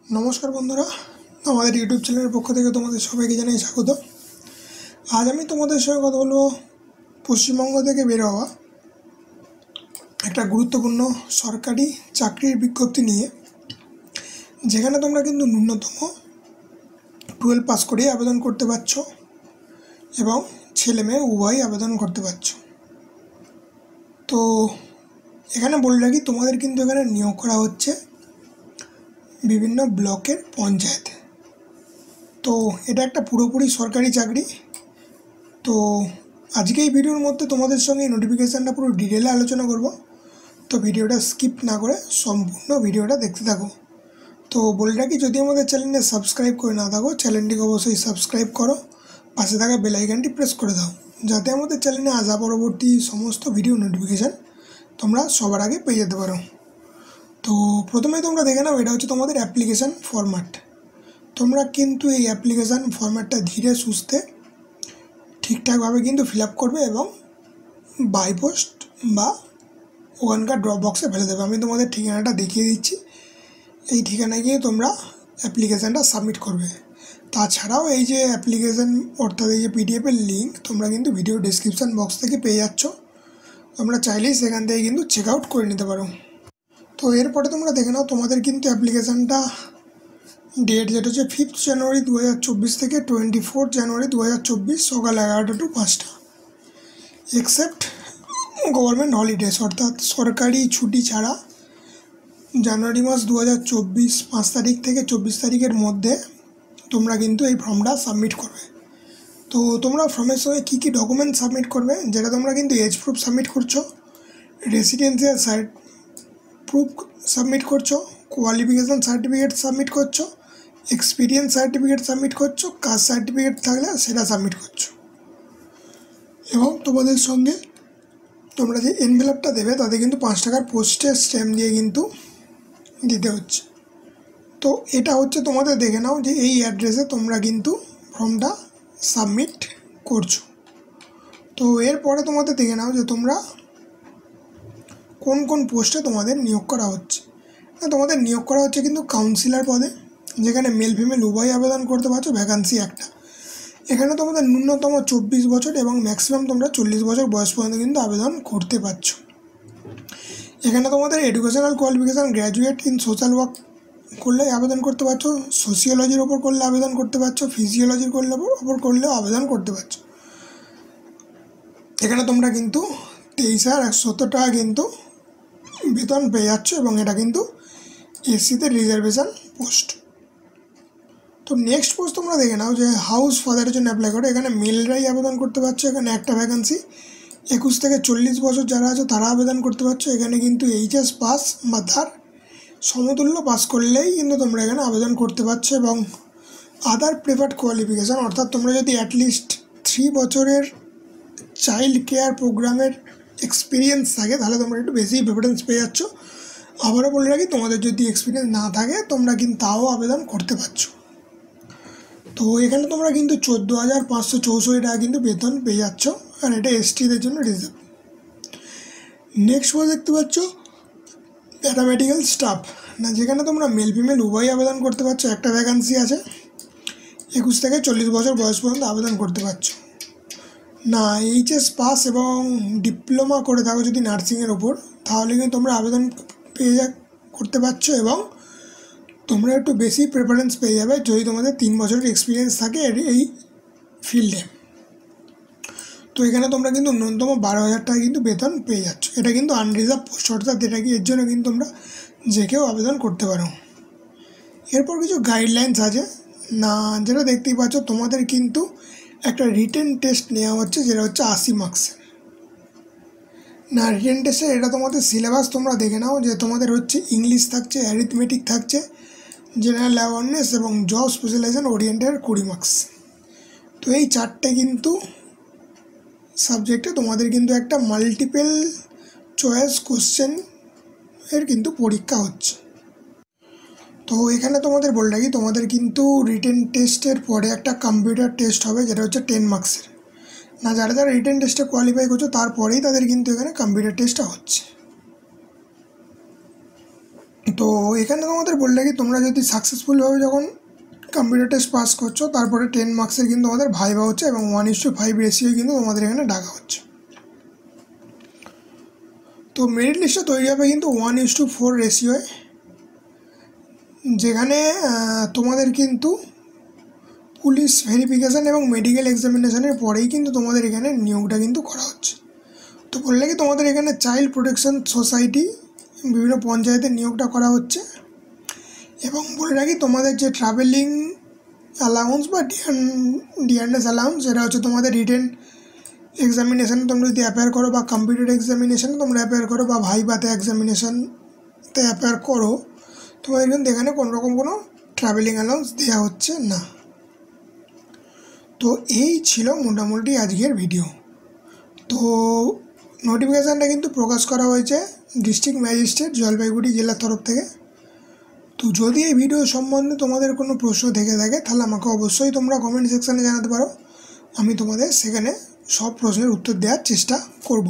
नमस्कार बंधुरा हमारे यूट्यूब चैनल पक्ष থেকে তোমাদের সবাইকে জানাই স্বাগত। আজ আমি তোমাদের সঙ্গে কথা বলবো পশ্চিমবঙ্গ থেকে বের হওয়া একটা গুরুত্বপূর্ণ সরকারি চাকরির বিজ্ঞপ্তি নিয়ে, যেখানে তোমরা কিন্তু ন্যূনতম 12 পাস করে আবেদন করতে পারছো এবং ছেলে মেয়ে উভয়ই আবেদন করতে পারছো। তো এখানে বলে রাখি, তোমাদের কিন্তু এখানে নিয়োগ করা হচ্ছে বিভিন্ন ব্লকের পঞ্চায়েতে। তো এটা একটা পুরোপুরি সরকারি চাকরি। তো আজকে এই ভিডিওর মধ্যে তোমাদের সঙ্গে নোটিফিকেশানটা পুরো ডিটেলে আলোচনা করব। তো ভিডিওটা স্কিপ না করে সম্পূর্ণ ভিডিওটা দেখতে থাকো। তো বলে রাখি, যদি আমাদের চ্যানেলে সাবস্ক্রাইব করে না থাকো, চ্যানেলটিকে অবশ্যই সাবস্ক্রাইব করো, পাশে থাকা বেল আইকনটি প্রেস করে দাও, যাতে আমাদের চ্যানেলে আসা পরবর্তী সমস্ত ভিডিও নোটিফিকেশান তোমরা সবার আগে পেয়ে যেতে পারো। তো প্রথমে তোমরা দেখে নাও, এটা হচ্ছে তোমাদের অ্যাপ্লিকেশান ফরম্যাট। তোমরা কিন্তু এই অ্যাপ্লিকেশান ফরম্যাটটা ধীরে সুস্থে ঠিকঠাকভাবে কিন্তু ফিল আপ করবে এবং বাই পোস্ট বা ওখানকার ড্রপ বক্সে ফেলে দেবে। আমি তোমাদের ঠিকানাটা দেখিয়ে দিচ্ছি, এই ঠিকানায় গিয়ে তোমরা অ্যাপ্লিকেশানটা সাবমিট করবে। তাছাড়াও এই যে অ্যাপ্লিকেশান অর্থাৎ এই যে পিডিএফের লিঙ্ক তোমরা কিন্তু ভিডিও ডেসক্রিপশান বক্স থেকে পেয়ে যাচ্ছ। তোমরা চাইলেই সেখান থেকে কিন্তু চেক আউট করে নিতে পারো। তো এরপরে তোমরা দেখে নাও, তোমাদের কিন্তু অ্যাপ্লিকেশানটা ডেট যেটা হচ্ছে 5 জানুয়ারি 2024 থেকে 24 জানুয়ারি 2024 সকাল 11টা টু 5টা, এক্সেপ্ট গভর্নমেন্ট হলিডেজ অর্থাৎ সরকারি ছুটি ছাড়া জানুয়ারি মাস 2024 5 তারিখ থেকে 24 তারিখের মধ্যে তোমরা কিন্তু এই ফর্মটা সাবমিট করবে। তো তোমরা ফর্মের সঙ্গে কী কী ডকুমেন্ট সাবমিট করবে, যেটা তোমরা কিন্তু এজ প্রুফ সাবমিট করছো, রেসিডেন্সিয়াল সাইট প্রুফ সাবমিট করছো, কোয়ালিফিকেশান সার্টিফিকেট সাবমিট করছো, এক্সপিরিয়েন্স সার্টিফিকেট সাবমিট করছো, কাস্ট সার্টিফিকেট থাকলে সেটা সাবমিট করছো, এবং তোমাদের সঙ্গে তোমরা যে এনভেলপটা দেবে তাতে কিন্তু 5 টাকার পোস্টের স্ট্যাম্প দিয়ে কিন্তু দিতে হচ্ছে। তো এটা হচ্ছে তোমাদের দেখে নাও যে এই অ্যাড্রেসে তোমরা কিন্তু ফর্মটা সাবমিট করছো। তো এরপরে তোমাদের দেখে নাও যে তোমরা কোন কোন পোস্টে তোমাদের নিয়োগ করা হচ্ছে। তোমাদের নিয়োগ করা হচ্ছে কিন্তু কাউন্সিলর পদে, যেখানে মেল ফিমেল উভয় আবেদন করতে পারছো, ভ্যাকান্সি একটা। এখানে তোমাদের ন্যূনতম 24 বছর এবং ম্যাক্সিমাম তোমরা 40 বছর বয়স পর্যন্ত কিন্তু আবেদন করতে পারছো। এখানে তোমাদের educational qualification graduate in social work করলে আবেদন করতে পারছো, সোশিওলজির ওপর করলে আবেদন করতে পারছো, ফিজিওলজির ওপর করলেও আবেদন করতে পারছো। এখানে তোমরা কিন্তু 23,170 টাকা কিন্তু বেতন পেয়ে যাচ্ছ, এবং এটা কিন্তু এসসিতে রিজার্ভেশন পোস্ট। তো নেক্সট পোস্ট তোমরা দেখে নাও যে হাউস ফাদারের জন্য অ্যাপ্লাই করো। এখানে মেলরাই আবেদন করতে পারছো, এখানে একটা ভ্যাকান্সি। 21 থেকে 40 বছর যারা আছে তারা আবেদন করতে পারছো। এখানে কিন্তু এইচএস পাস বা তার সমতুল্য পাস করলেই কিন্তু তোমরা এখানে আবেদন করতে পারছো, এবং আদার প্রেফার্ড কোয়ালিফিকেশান অর্থাৎ তোমরা যদি অ্যাটলিস্ট 3 বছরের চাইল্ড কেয়ার প্রোগ্রামের এক্সপিরিয়েন্স থাকে তাহলে তোমরা একটু বেশি প্রেফারেন্স পেয়ে যাচ্ছ। আবারও বলে রাখি, তোমাদের যদি এক্সপিরিয়েন্স না থাকে তোমরা কিন্তু তাও আবেদন করতে পারছো। তো এখানে তোমরা কিন্তু 14,564 টাকা কিন্তু বেতন পেয়ে যাচ্ছ, আর এটা এসটিদের জন্য রিজার্ভ। নেক্সট পোস্ট দেখতে পাচ্ছ প্যারামেডিক্যাল স্টাফ, যেখানে তোমরা মেল ফিমেল উভয় আবেদন করতে পারছো, একটা ভ্যাকান্সি আছে। 21 থেকে 40 বছর বয়স পর্যন্ত আবেদন করতে পারছো। এইচএস পাস এবং ডিপ্লোমা করে থাকো যদি নার্সিংয়ের ওপর, তাহলে কিন্তু তোমরা আবেদন করতে পারছো, এবং তোমরা একটু বেশি প্রেফারেন্স পেয়ে যাবে যদি তোমাদের 3 বছরের এক্সপিরিয়েন্স থাকে এই ফিল্ডে। তো এখানে তোমরা কিন্তু ন্যূনতম 12,000 টাকা কিন্তু বেতন পেয়ে যাচ্ছ। এটা কিন্তু আনরিজার্ভ পোস্ট, অর্থাৎ এটা কি এর জন্য কিন্তু তোমরা যে কেউ আবেদন করতে পারো। এরপর কিছু গাইডলাইন্স আছে, যেটা দেখতেই পাচ্ছ তোমাদের কিন্তু একটা রিটেন টেস্ট নেওয়া হচ্ছে, যেটা হচ্ছে 80 মার্কসের। রিটেন টেস্টে এটা তোমাদের সিলেবাস তোমরা দেখে নাও যে তোমাদের হচ্ছে ইংলিশ থাকছে, অ্যারিথমেটিক থাকছে, জেনারেল অ্যাওয়ারনেস এবং জব স্পেশালাইজেশন ওরিয়েন্টেড 20 মার্কস। তো এই 4টে কিন্তু সাবজেক্টে তোমাদের কিন্তু একটা মাল্টিপল চয়েস কোশ্চেন এর কিন্তু পরীক্ষা হচ্ছে। তো এখানে তোমাদের বলে রাখি, তোমাদের কিন্তু রিটেন টেস্টের পরে একটা কম্পিউটার টেস্ট হবে, যেটা হচ্ছে 10 মার্কসের। যারা যারা রিটেন টেস্টে কোয়ালিফাই করছো তারপরেই তাদের কিন্তু এখানে কম্পিউটার টেস্টটা হচ্ছে। তো তো এখানে তোমাদের বললে কি তোমরা যদি সাকসেসফুলভাবে যখন কম্পিউটার টেস্ট পাস করছো তারপরে 10 মার্কসের কিন্তু তোমাদের ভাইভা হচ্ছে এবং 1:5 রেশিও কিন্তু তোমাদের এখানে ডাকা হচ্ছে। তো মেরিট লিস্টটা তৈরি হবে কিন্তু 1:4 রেশিওয়, যেখানে তোমাদের কিন্তু পুলিশ ভেরিফিকেশান এবং মেডিকেল এক্সামিনেশানের পরেই কিন্তু তোমাদের এখানে নিয়োগটা কিন্তু করা হচ্ছে। তো বললে কি তোমাদের এখানে চাইল্ড প্রোটেকশন সোসাইটি বিভিন্ন পঞ্চায়েতে নিয়োগটা করা হচ্ছে। এবং বলে রাখি তোমাদের যে ট্রাভেলিং অ্যালাউন্স বা ডিয়ারনেস অ্যালাউন্স, এটা হচ্ছে তোমাদের রিটেন এক্সামিনেশানে তোমরা যদি অ্যাপেয়ার করো বা কম্পিউটার এক্সামিনেশানে তোমরা অ্যাপেয়ার করো বা ভাইভাতে এক্সামিনেশানতে অ্যাপেয়ার করো, তোমাদের কিন্তু এখানে কোনোরকম কোনো ট্রাভেলিং অ্যালাউন্স দেওয়া হচ্ছে না। তো এই ছিল মোটামুটি আজকের ভিডিও। তো নোটিফিকেশানটা কিন্তু প্রকাশ করা হয়েছে ডিস্ট্রিক্ট ম্যাজিস্ট্রেট জলপাইগুড়ি জেলার তরফ থেকে। তো যদি এই ভিডিও সম্বন্ধে তোমাদের কোনো প্রশ্ন থেকে থাকে তাহলে আমাকে অবশ্যই তোমরা কমেন্ট সেকশানে জানাতে পারো, আমি তোমাদের সেখানে সব প্রশ্নের উত্তর দেওয়ার চেষ্টা করব।